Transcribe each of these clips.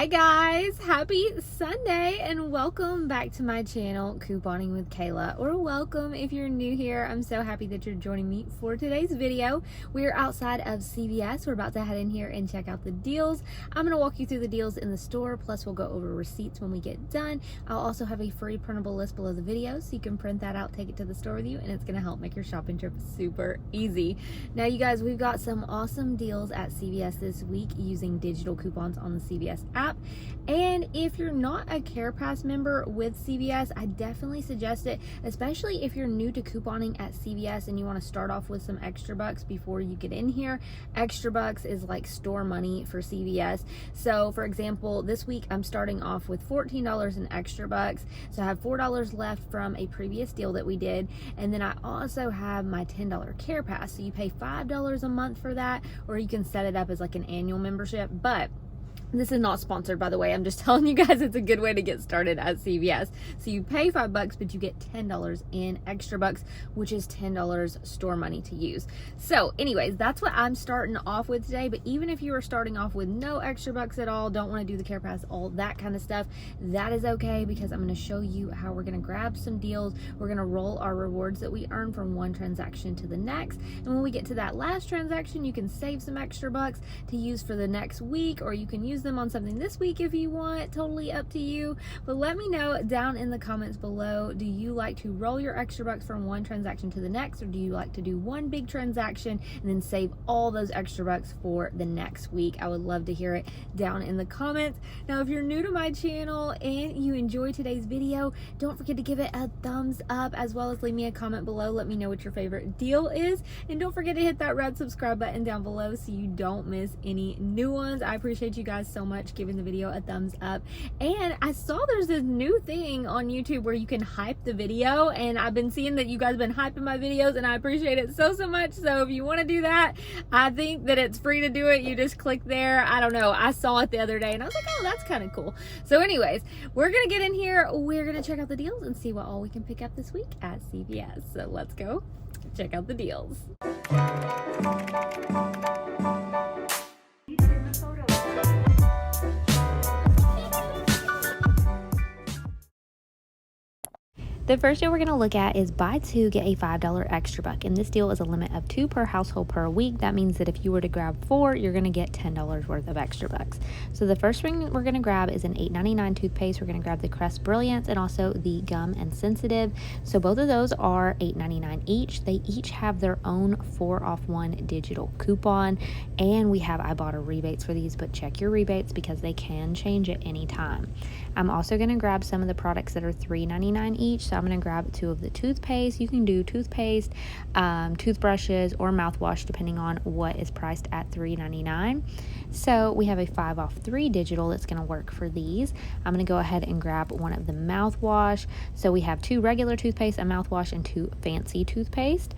Hi guys, happy Sunday and welcome back to my channel Couponing with Kayla, or welcome if you're new here. I'm so happy that you're joining me for today's video. We're outside of CVS. We're about to head in here and check out the deals. I'm going to walk you through the deals in the store, plus we'll go over receipts when we get done. I'll also have a free printable list below the video so you can print that out, take it to the store with you, and it's going to help make your shopping trip super easy. Now you guys, we've got some awesome deals at CVS this week using digital coupons on the CVS app. And if you're not a CarePass member with CVS, I definitely suggest it, especially if you're new to couponing at CVS and you want to start off with some extra bucks before you get in here. Extra bucks is like store money for CVS. So for example, this week I'm starting off with $14 in extra bucks. So I have $4 left from a previous deal that we did. And then I also have my $10 CarePass. So you pay $5 a month for that, or you can set it up as like an annual membership. But this is not sponsored, by the way. I'm just telling you guys it's a good way to get started at CVS. So you pay $5, but you get $10 in extra bucks, which is $10 store money to use. So anyways, that's what I'm starting off with today. But even if you are starting off with no extra bucks at all, don't want to do the CarePass, all that kind of stuff, that is okay, because I'm going to show you how we're going to grab some deals. We're going to roll our rewards that we earn from one transaction to the next. And when we get to that last transaction, you can save some extra bucks to use for the next week, or you can use them on something this week if you want. Totally up to you. But let me know down in the comments below, do you like to roll your extra bucks from one transaction to the next, or do you like to do one big transaction and then save all those extra bucks for the next week? I would love to hear it down in the comments. Now, if you're new to my channel and you enjoyed today's video, don't forget to give it a thumbs up, as well as leave me a comment below. Let me know what your favorite deal is, and don't forget to hit that red subscribe button down below so you don't miss any new ones. I appreciate you guys so much giving the video a thumbs up. And I saw there's this new thing on YouTube where you can hype the video, and I've been seeing that you guys have been hyping my videos, and I appreciate it so much. So if you want to do that, I think that it's free to do it. You just click there. I don't know, I saw it the other day and I was like, oh, that's kind of cool. So anyways, we're gonna get in here, we're gonna check out the deals and see what all we can pick up this week at CVS. So let's go check out the deals. The first deal we're going to look at is buy two, get a $5 extra buck. And this deal is a limit of 2 per household per week. That means that if you were to grab 4, you're going to get $10 worth of extra bucks. So the first thing we're going to grab is an $8.99 toothpaste. We're going to grab the Crest Brilliance and also the Gum and Sensitive. So both of those are $8.99 each. They each have their own 4-off-1 digital coupon. And we have Ibotta rebates for these, but check your rebates because they can change at any time. I'm also going to grab some of the products that are $3.99 each. So I'm going to grab 2 of the toothpaste. You can do toothpaste, toothbrushes, or mouthwash depending on what is priced at $3.99. So we have a 5-off-3 digital that's going to work for these. I'm going to go ahead and grab one of the mouthwash. So we have 2 regular toothpaste, a mouthwash, and 2 fancy toothpaste.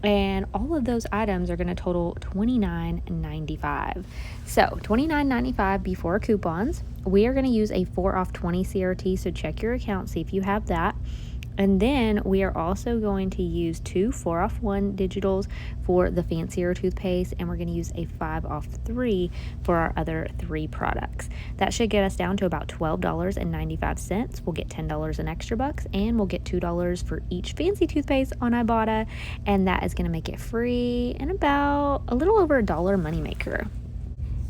And all of those items are going to total $29.95. So $29.95 before coupons. We are going to use a 4-off-20 CRT, so check your account, see if you have that. And then we are also going to use 2 4-off-1 digitals for the fancier toothpaste, and we're going to use a 5-off-3 for our other 3 products. That should get us down to about $12.95. We'll get $10 in extra bucks, and we'll get $2 for each fancy toothpaste on Ibotta, and that is going to make it free and about a little over $1 moneymaker.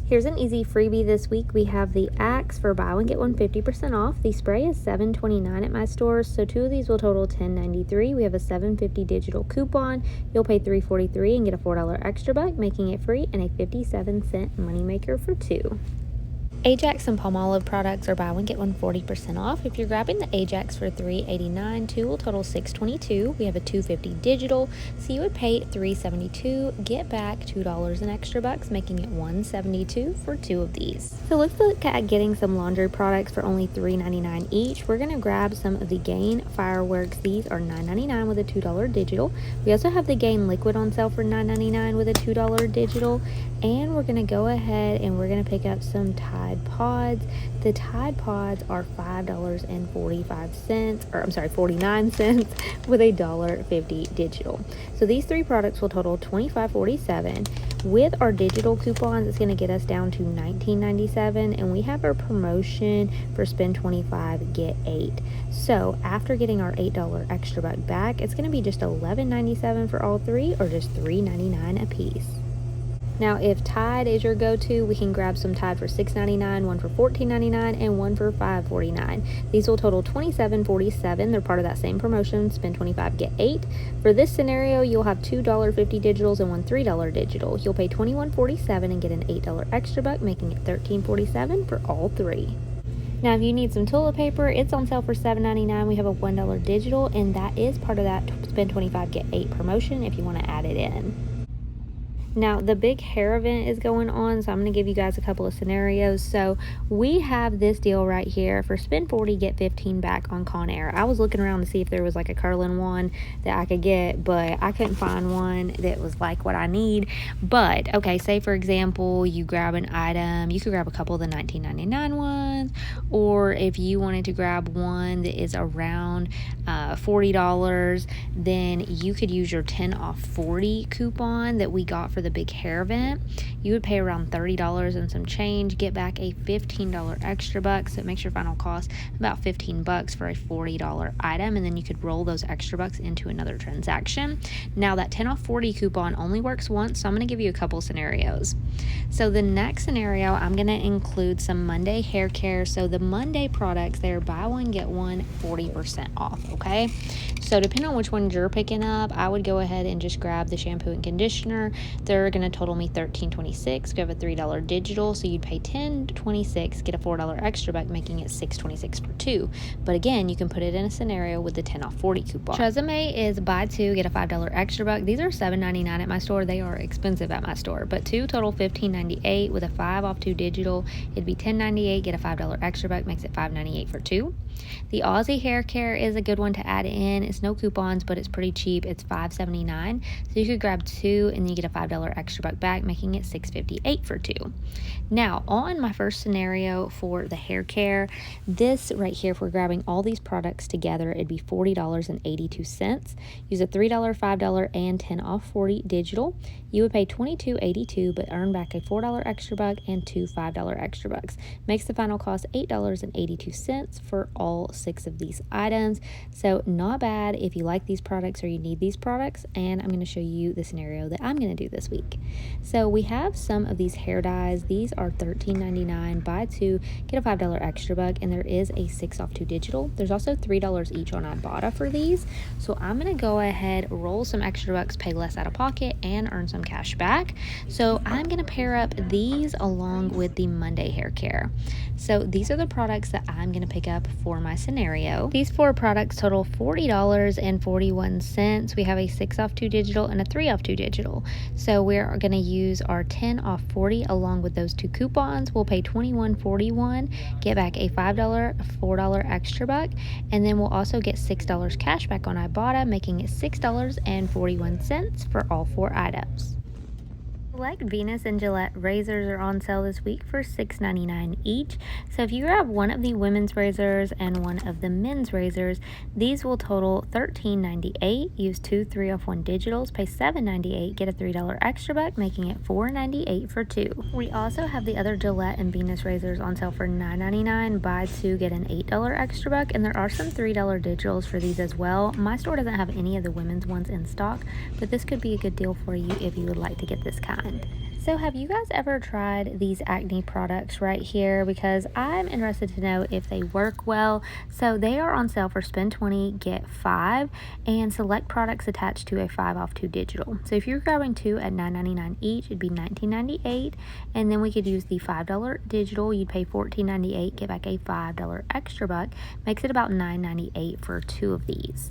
Here's an easy freebie this week. We have the Axe for buy one get one 50% off. The spray is $7.29 at my stores, so 2 of these will total $10.93. We have a $7.50 digital coupon. You'll pay $3.43 and get a $4 extra buck, making it free and a 57-cent moneymaker for 2. Ajax and Palmolive products are buy one get one 40% off. If you're grabbing the Ajax for $3.89, 2 will total $6.22. We have a $2.50 digital, so you would pay $3.72, get back $2 in extra bucks, making it $1.72 for 2 of these. So let's look at getting some laundry products for only $3.99 each. We're gonna grab some of the Gain Fireworks. These are $9.99 with a $2 digital. We also have the Gain Liquid on sale for $9.99 with a $2 digital. And we're gonna go ahead and we're gonna pick up some Tide Tide Pods. The Tide Pods are $5.45, or I'm sorry, 49 cents with a $1.50 digital. So these three products will total $25.47. With our digital coupons, it's going to get us down to $19.97, and we have our promotion for spend 25 get 8. So after getting our $8 extra buck back, it's going to be just $11.97 for all three, or just $3.99 a piece. Now, if Tide is your go-to, we can grab some Tide for $6.99, one for $14.99, and one for $5.49. These will total $27.47. They're part of that same promotion, spend 25, get 8. For this scenario, you'll have two $1.50 digitals and one $3 digital. You'll pay $21.47 and get an $8 extra buck, making it $13.47 for all three. Now, if you need some toilet paper, it's on sale for $7.99. We have a $1 digital, and that is part of that spend 25, get 8 promotion if you want to add it in. Now, the big hair event is going on, so I'm going to give you guys a couple of scenarios. So we have this deal right here for spend 40, get 15 back on Conair. I was looking around to see if there was like a curling one that I could get, but I couldn't find one that was like what I need. But, okay, say for example, you grab an item. You could grab a couple of the $19.99 ones, or if you wanted to grab one that is around $40, then you could use your 10 off 40 coupon that we got for the big hair event. You would pay around $30 and some change, get back a $15 extra bucks. So it makes your final cost about $15 for a $40 item, and then you could roll those extra bucks into another transaction. Now, that 10 off 40 coupon only works once, so I'm going to give you a couple scenarios. So the next scenario, I'm going to include some Monday hair care. So the Monday products, they're buy one get one 40% off. Okay, so depending on which one you're picking up, I would go ahead and just grab the shampoo and conditioner. They're going to total me $13.26. We have a $3 digital, so you'd pay $10.26, get a $4 extra buck, making it $6.26 for two. But again, you can put it in a scenario with the 10 off 40 coupon. TRWCZJR is buy two, get a $5 extra buck. These are $7.99 at my store. They are expensive at my store, but two total $15.98 with a 5 off 2 digital. It'd be $10.98, get a $5 extra buck, makes it $5.98 for two. The Aussie hair care is a good one to add in. It's no coupons, but it's pretty cheap. It's $5.79. So you could grab two and then you get a $5 extra buck back, making it $6.58 for two. Now, on my first scenario for the hair care, this right here, if we're grabbing all these products together, it'd be $40.82. Use a $3, $5, and 10 off 40 digital. You would pay $22.82, but earn back a $4 extra buck and two $5 extra bucks. Makes the final cost $8.82 for all 6 of these items. So not bad if you like these products or you need these products. And I'm going to show you the scenario that I'm going to do this week. So we have some of these hair dyes. These are $13.99. Buy two, get a $5 extra buck, and there is a 6 off 2 digital. There's also $3 each on Ibotta for these. So I'm going to go ahead, roll some extra bucks, pay less out of pocket, and earn some cash back. So I'm going to pair up these along with the Monday hair care. So these are the products that I'm going to pick up for my scenario. These 4 products total $40.41. We have a 6 off 2 digital and a 3 off 2 digital. So we're going to use our 10 off 40 along with those 2 coupons. We'll pay $21.41, get back a $5, $4 extra buck, and then we'll also get $6 cash back on Ibotta, making it $6.41 for all 4 items. Select Venus and Gillette razors are on sale this week for $6.99 each. So if you grab one of the women's razors and one of the men's razors, these will total $13.98. Use 2 3 off 1 digitals, pay $7.98, get a $3 extra buck, making it $4.98 for 2. We also have the other Gillette and Venus razors on sale for $9.99. Buy 2, get an $8 extra buck, and there are some $3 digitals for these as well. My store doesn't have any of the women's ones in stock, but this could be a good deal for you if you would like to get this kind. So have you guys ever tried these acne products right here? Because I'm interested to know if they work well. So they are on sale for spend 20, get 5, and select products attached to a 5 off 2 digital. So if you're grabbing 2 at $9.99 each, it'd be $19.98, and then we could use the $5 digital. You'd pay $14.98, get back a $5 extra buck, makes it about $9.98 for 2 of these.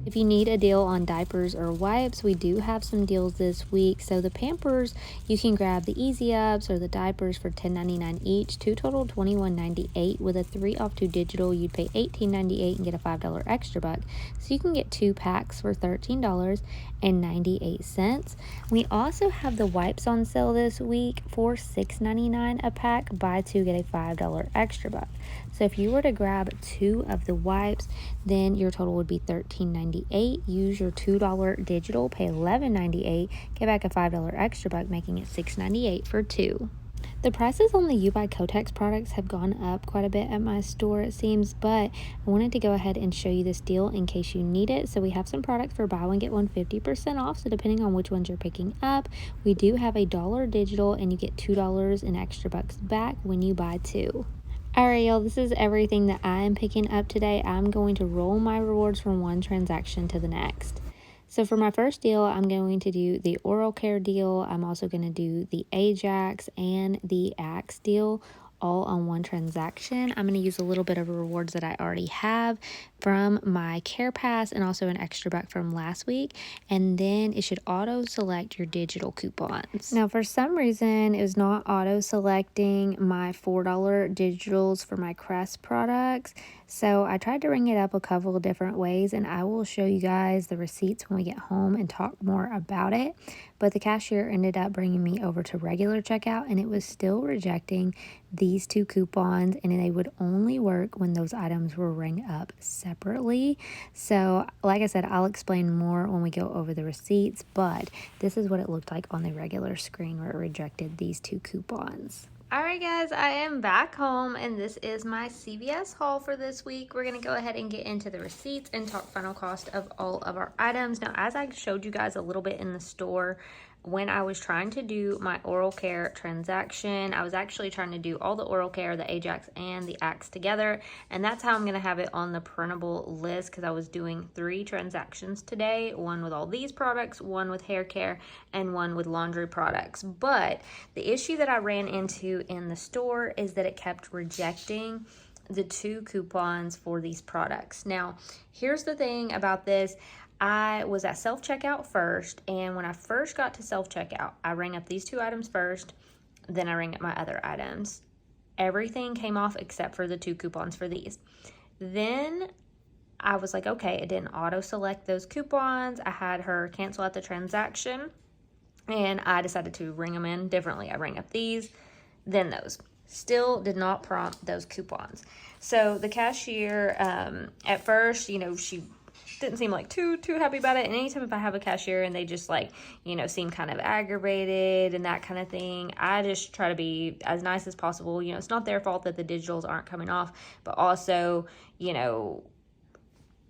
If you need a deal on diapers or wipes, we do have some deals this week. So the Pampers, you can grab the Easy Ups or the diapers for $10.99 each, two total $21.98. With a 3 off 2 digital, you'd pay $18.98 and get a $5 extra buck. So you can get 2 packs for $13.98. We also have the wipes on sale this week for $6.99 a pack. Buy 2, get a $5 extra buck. So if you were to grab 2 of the wipes, then your total would be $13.98. Use your $2 digital, pay $11.98, get back a $5 extra buck, making it $6.98 for 2. The prices on the You by Kotex products have gone up quite a bit at my store, it seems, but I wanted to go ahead and show you this deal in case you need it. So we have some products for buy one, get one 50% off. So depending on which ones you're picking up, we do have a $1 digital and you get $2 in extra bucks back when you buy 2. Alright, y'all, this is everything that I am picking up today. I'm going to roll my rewards from one transaction to the next. So for my first deal, I'm going to do the oral care deal. I'm also going to do the Ajax and the Axe deal, all on one transaction. I'm going to use a little bit of rewards that I already have from my Care Pass and also an extra buck from last week. And then it should auto select your digital coupons. Now, for some reason, it was not auto selecting my $4 digitals for my Crest products. So I tried to ring it up a couple of different ways, and I will show you guys the receipts when we get home and talk more about it. But the cashier ended up bringing me over to regular checkout, and it was still rejecting these 2 coupons, and they would only work when those items were rang up separately. So like I said, I'll explain more when we go over the receipts, but this is what it looked like on the regular screen where it rejected these 2 coupons. Alright guys, I am back home and this is my CVS haul for this week. We're going to go ahead and get into the receipts and talk final cost of all of our items. Now, as I showed you guys a little bit in the store, when I was trying to do my oral care transaction, I was actually trying to do all the oral care, the Ajax and the Axe together, and that's how I'm going to have it on the printable list, because I was doing 3 transactions today, one with all these products, one with hair care, and one with laundry products. But the issue that I ran into in the store is that it kept rejecting the 2 coupons for these products. Now, here's the thing about this. I was at self-checkout first, and when I first got to self-checkout, I rang up these 2 items first, then I rang up my other items. Everything came off except for the 2 coupons for these. Then I was like, okay, it didn't auto-select those coupons. I had her cancel out the transaction, and I decided to ring them in differently. I rang up these, then those. Still did not prompt those coupons. So the cashier, at first, you know, she didn't seem like too happy about it. And anytime if I have a cashier and they just like, you know, seem kind of aggravated and that kind of thing, I just try to be as nice as possible. You know, it's not their fault that the digitals aren't coming off, but also, you know,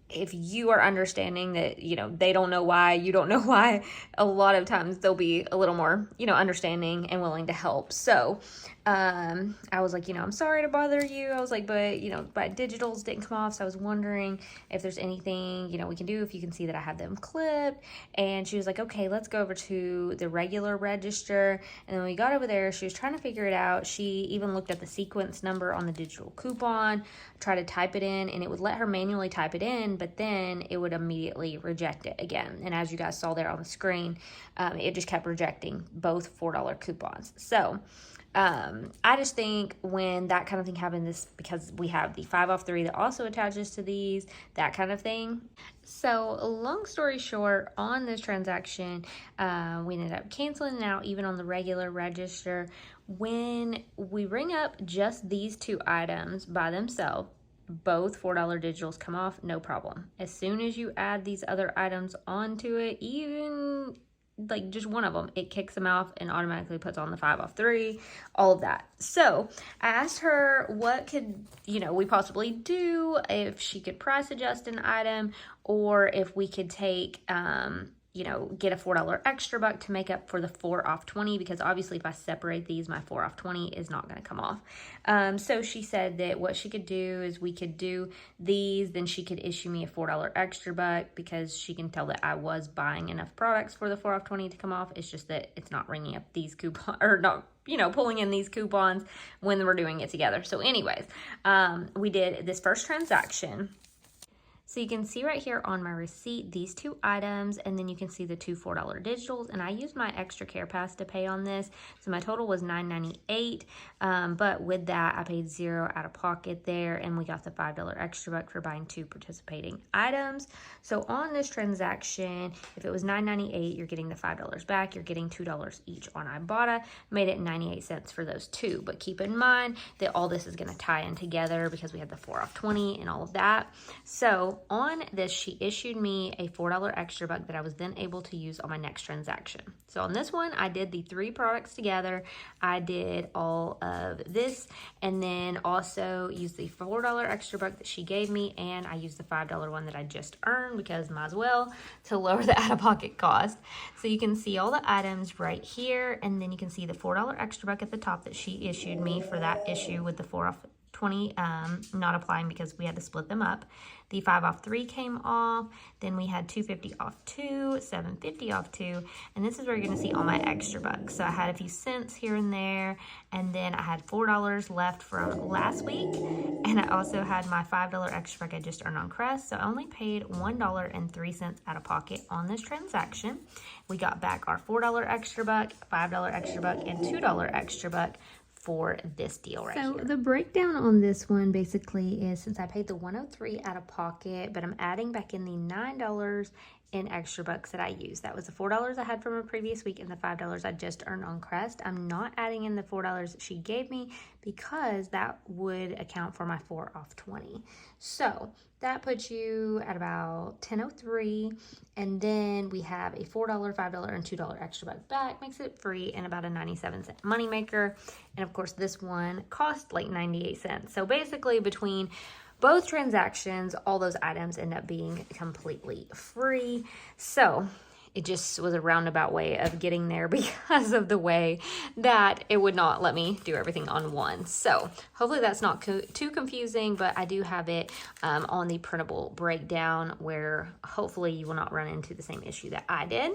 if you are understanding that, you know, they don't know why, you don't know why, a lot of times they'll be a little more, you know, understanding and willing to help. So, I was like, you know, I'm sorry to bother you. I was like, but, you know, my digitals didn't come off. So I was wondering if there's anything, you know, we can do, if you can see that I have them clipped. And she was like, okay, let's go over to the regular register. And then when we got over there, she was trying to figure it out. She even looked at the sequence number on the digital coupon, tried to type it in, and it would let her manually type it in, but then it would immediately reject it again. And as you guys saw there on the screen, it just kept rejecting both $4 coupons. So I just think when that kind of thing happens, because we have the 5 off 3 that also attaches to these, that kind of thing. So long story short, on this transaction, we ended up canceling it out even on the regular register. When we ring up just these 2 items by themselves, both $4 digitals come off, no problem. As soon as you add these other items onto it, even like just one of them, it kicks them off and automatically puts on the 5 off 3, all of that. So I asked her what could, you know, we possibly do, if she could price adjust an item, or if we could take, you know, get a $4 extra buck to make up for the 4 off 20, because obviously if I separate these, my 4 off 20 is not going to come off. So she said that what she could do is we could do these, then she could issue me a $4 extra buck, because she can tell that I was buying enough products for the 4 off 20 to come off. It's just that it's not ringing up these coupons, or not, you know, pulling in these coupons when we're doing it together. So anyways, we did this first transaction. So you can see right here on my receipt, these 2 items, and then you can see the 2 $4 digitals, and I used my extra care pass to pay on this. So my total was $9.98, but with that, I paid $0 out of pocket there, and we got the $5 extra buck for buying 2 participating items. So on this transaction, if it was $9.98, you're getting the $5 back, you're getting $2 each on Ibotta, made it 98 cents for those 2. But keep in mind that all this is gonna tie in together because we had the 4 off 20 and all of that. So on this, she issued me a $4 extra buck that I was then able to use on my next transaction. So on this one, I did the 3 products together. I did all of this and then also used the $4 extra buck that she gave me, and I used the $5 one that I just earned because might as well, to lower the out-of-pocket cost. So you can see all the items right here, and then you can see the $4 extra buck at the top that she issued me for that issue with the 4 off 20 not applying because we had to split them up. The 5 off 3 came off. Then we had $2.50 off 2, $7.50 off 2, and this is where you're gonna see all my extra bucks. So I had a few cents here and there, and then I had $4 left from last week, and I also had my $5 extra buck I just earned on Crest. So I only paid $1.03 out of pocket on this transaction. We got back our $4 extra buck, $5 extra buck, and $2 extra buck for this deal right here. So the breakdown on this one basically is, since I paid the $103 out of pocket, but I'm adding back in the $9 in extra bucks that I used. That was the $4 I had from a previous week and the $5 I just earned on Crest. I'm not adding in the $4 that she gave me because that would account for my 4 off 20. So that puts you at about $10.03, and then we have a $4, $5, and $2 extra buck back, makes it free and about a 97-cent moneymaker. And of course, this one cost like 98 cents. So basically, between both transactions, all those items end up being completely free. So it just was a roundabout way of getting there because of the way that it would not let me do everything on one. So hopefully that's not too confusing, but I do have it on the printable breakdown where hopefully you will not run into the same issue that I did.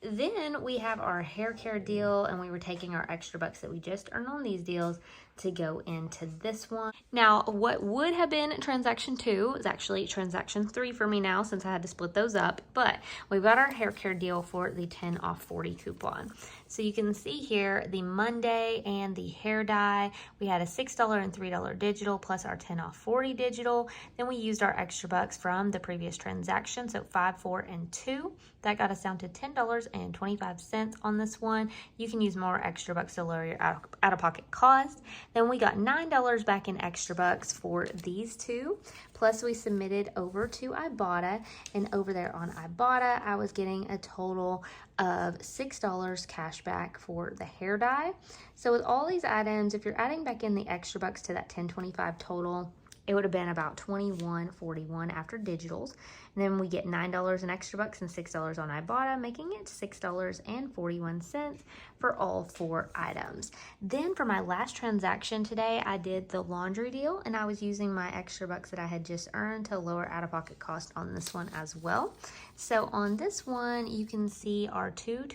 Then we have our hair care deal, and we were taking our extra bucks that we just earned on these deals to go into this one. Now, what would have been transaction 2 is actually transaction 3 for me now, since I had to split those up, but we've got our hair care deal for the 10 off 40 coupon. So you can see here the Monday and the hair dye, we had a $6 and $3 digital plus our 10 off 40 digital. Then we used our extra bucks from the previous transaction, so 5, 4, and 2. That got us down to $10.25 on this one. You can use more extra bucks to lower your out-of-pocket cost. Then we got $9 back in extra bucks for these 2. Plus we submitted over to Ibotta, and over there on Ibotta, I was getting a total of $6 cash back for the hair dye. So with all these items, if you're adding back in the extra bucks to that $10.25 total, it would have been about $21.41 after digitals. And then we get $9 in extra bucks and $6 on Ibotta, making it $6.41 for all 4 items. Then for my last transaction today, I did the laundry deal, and I was using my extra bucks that I had just earned to lower out-of-pocket cost on this one as well. So on this one, you can see our $2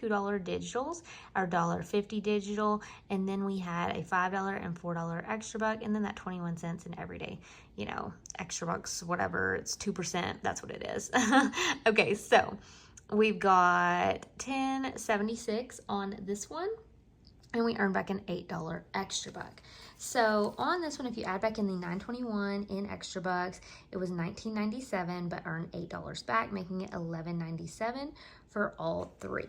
digitals, our $1.50 digital, and then we had a $5 and $4 extra buck, and then that 21 cents in everyday, you know, extra bucks, whatever, it's 2%, that's what it is. Okay, so we've got $10.76 on this one, and we earned back an $8 extra buck. So on this one, if you add back in the $9.21 in extra bucks, it was $19.97, but earned $8 back, making it $11.97 for all 3.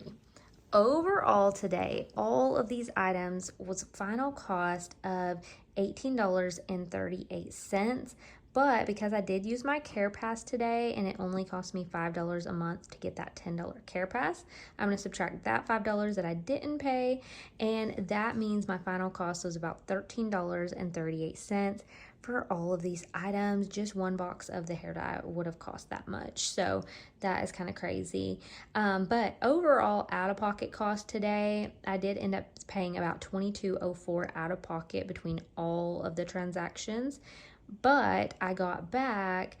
Overall today, all of these items was final cost of $18.38. But because I did use my Care Pass today and it only cost me $5 a month to get that $10 Care Pass, I'm going to subtract that $5 that I didn't pay, and that means my final cost was about $13.38 for all of these items. Just one box of the hair dye would have cost that much, so that is kind of crazy. But overall out-of-pocket cost today, I did end up paying about $22.04 out of pocket between all of the transactions. But I got back,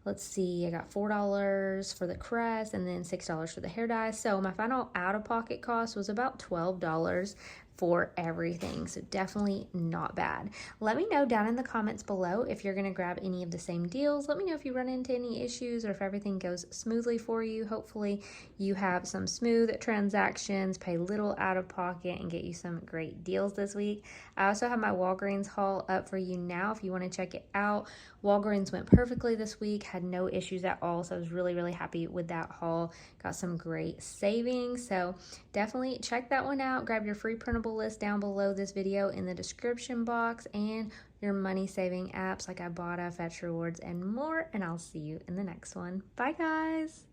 let's see, I got $4 for the crest and then $6 for the hair dye. So my final out-of-pocket cost was about $12 for everything. So definitely not bad. Let me know down in the comments below if you're going to grab any of the same deals. Let me know if you run into any issues or if everything goes smoothly for you. Hopefully you have some smooth transactions, pay little out of pocket, and get you some great deals this week. I also have my Walgreens haul up for you now if you want to check it out. Walgreens went perfectly this week, had no issues at all, so I was really, really happy with that haul. Got some great savings, so definitely check that one out. Grab your free printable list down below this video in the description box and your money saving apps like Ibotta, Fetch Rewards, and more, and I'll see you in the next one. Bye, guys.